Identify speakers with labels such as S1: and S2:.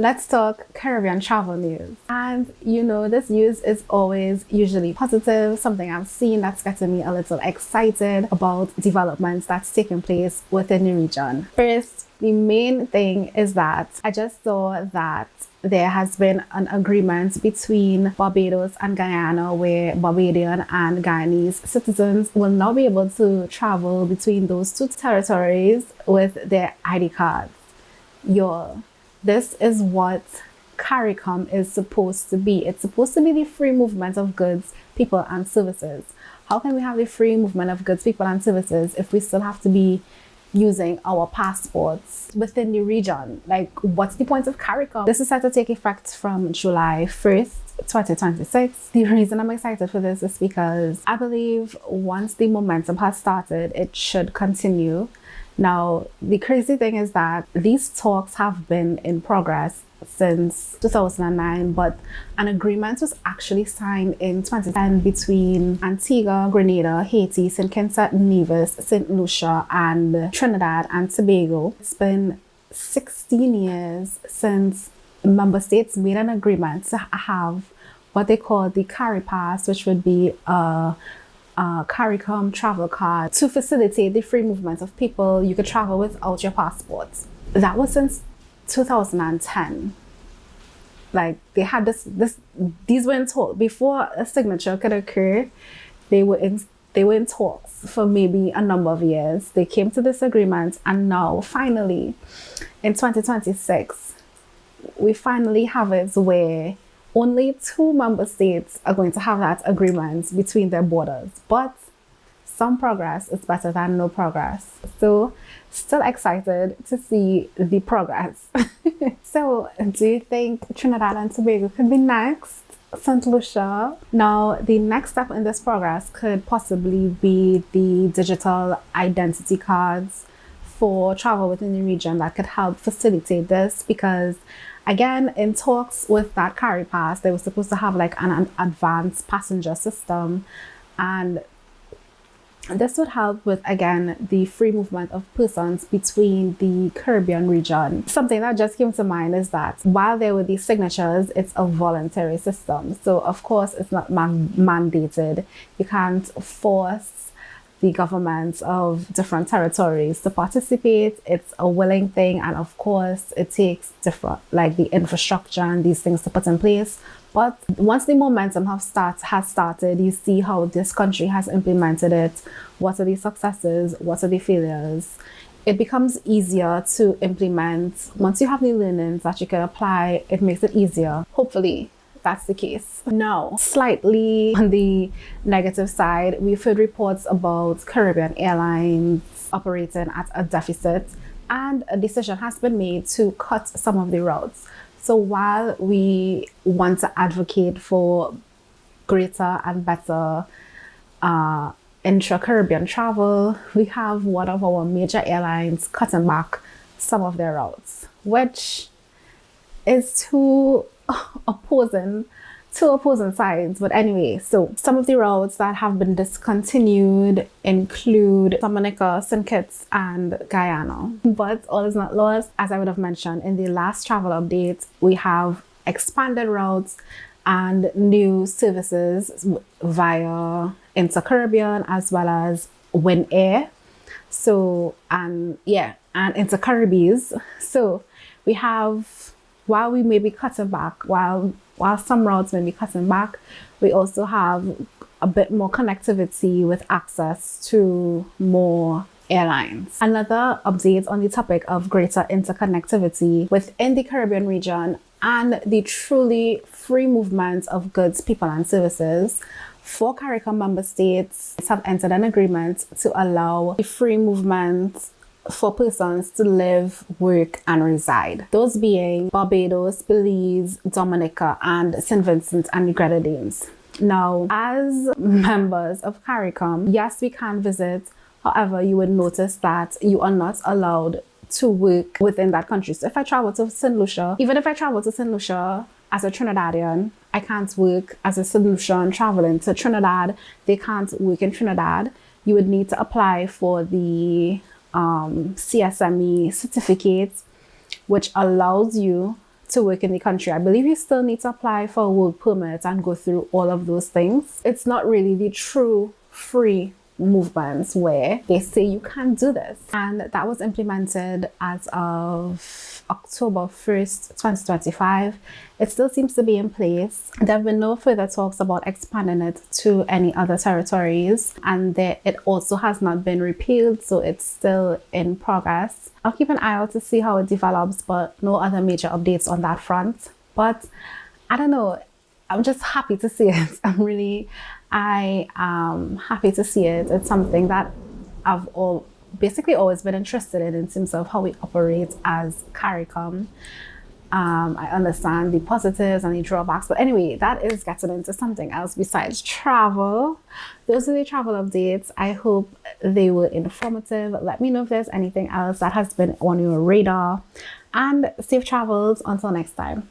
S1: Let's talk Caribbean travel news. And you know, this news is always usually positive, something I've seen that's getting me a little excited about developments that's taking place within the region. First, the main thing is that I just saw that there has been an agreement between Barbados and Guyana where Barbadian and Guyanese citizens will now be able to travel between those two territories with their ID cards. This is what CARICOM is supposed to be. It's supposed to be the free movement of goods, people, and services. How can we have the free movement of goods, people, and services if we still have to be using our passports within the region? Like, what's the point of CARICOM? This is set to take effect from July 1st, 2026. The reason I'm excited for this is because I believe once the momentum has started, it should continue. Now, the crazy thing is that these talks have been in progress since 2009, but an agreement was actually signed in 2010 between Antigua, Grenada, Haiti, St. Kitts and Nevis, St. Lucia, and Trinidad and Tobago. It's been 16 years since member states made an agreement to have what they call the CARI Pass, which would be a CARICOM travel card to facilitate the free movement of people. You could travel without your passports. That was since 2010. Like, they had these were in talks before a signature could occur. They were in talks for maybe a number of years. They came to this agreement, and now finally in 2026 we finally have it where only 2 member states are going to have that agreement between their borders. But some progress is better than no progress. So, still excited to see the progress. So, do you think Trinidad and Tobago could be next? St. Lucia? Now, the next step in this progress could possibly be the digital identity cards for travel within the region that could help facilitate this, because again, in talks with that CARI Pass, they were supposed to have like an advanced passenger system, and this would help with, again, the free movement of persons between the Caribbean region. Something that just came to mind is that while there were these signatures, it's a voluntary system. So of course, it's not mandated. You can't force the governments of different territories to participate. It's a willing thing, and of course it takes different, like, the infrastructure and these things to put in place. But once the momentum has started, you see how this country has implemented it. What are the successes? What are the failures? It becomes easier to implement. Once you have the learnings that you can apply, it makes it easier. Hopefully that's the case. Now, slightly on the negative side, we've heard reports about Caribbean airlines operating at a deficit, and a decision has been made to cut some of the routes. So while we want to advocate for greater and better intra-Caribbean travel, we have one of our major airlines cutting back some of their routes, which is two opposing sides. But anyway, so some of the routes that have been discontinued include Dominica, St. Kitts and Guyana. But all is not lost. As I would have mentioned in the last travel update, we have expanded routes and new services via Inter-Caribbean as well as Win Air. So, and Inter-Caribbees. So we have, while we may be cutting back, while some routes may be cutting back, we also have a bit more connectivity with access to more airlines. Another update on the topic of greater interconnectivity within the Caribbean region and the truly free movement of goods, people, and services. 4 CARICOM member states have entered an agreement to allow the free movement for persons to live, work, and reside. Those being Barbados, Belize, Dominica, and St. Vincent and the Grenadines. Now, as members of CARICOM, yes, we can visit. However, you would notice that you are not allowed to work within that country. So if I travel to St. Lucia, even if I travel to St. Lucia as a Trinidadian, I can't work as a St. Lucian traveling to Trinidad. They can't work in Trinidad. You would need to apply for the CSME certificate, which allows you to work in the country. I believe you still need to apply for a work permit and go through all of those things. It's not really the true free movements where they say you can't do this. And that was implemented as of October 1st, 2025. It still seems to be in place. There have been no further talks about expanding it to any other territories, and it also has not been repealed, so it's still in progress. I'll keep an eye out to see how it develops, but no other major updates on that front. But I don't know, I'm just happy to see it. I am happy to see it. It's something that I've basically always been interested in terms of how we operate as CARICOM. I understand the positives and the drawbacks, but anyway, that is getting into something else besides travel. Those are the travel updates. I hope they were informative. Let me know if there's anything else that has been on your radar, and safe travels until next time.